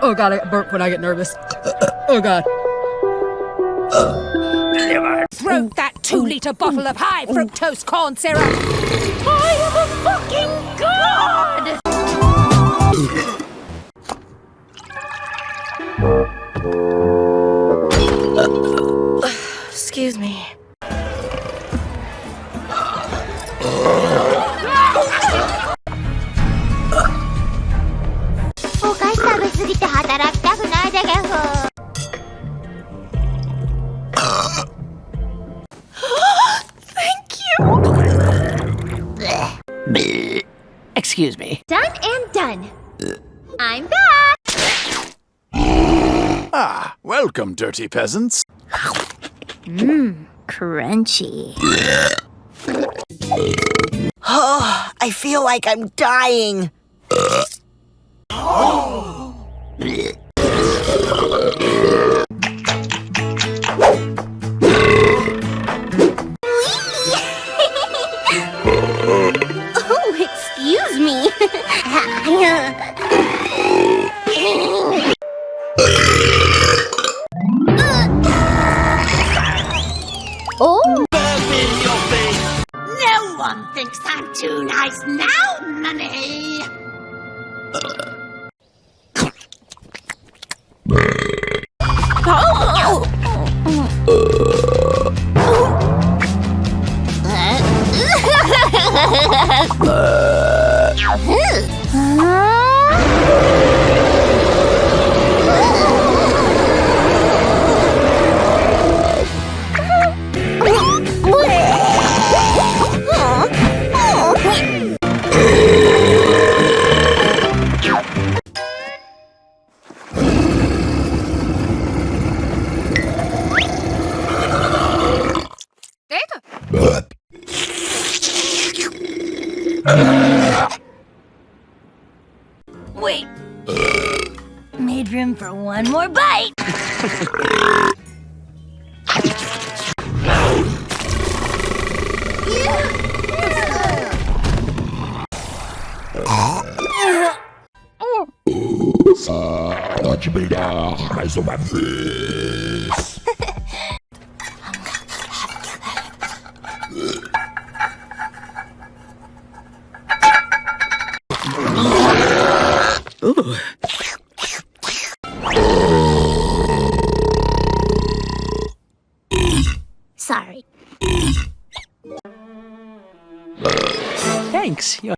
Oh God, I burp when I get nervous. Oh God. Throw that 2-liter bottle of high fructose corn syrup. I am a fucking god! Excuse me. Thank you. Excuse me. Done and done. I'm back. Ah, welcome, dirty peasants. Crunchy. Oh, I feel like I'm dying. Oh, excuse me. Oh! No one thinks I'm too nice now, Mummy! Wait. Made room for one more bite. Pode brilhar mais uma vez. Sorry. Thanks.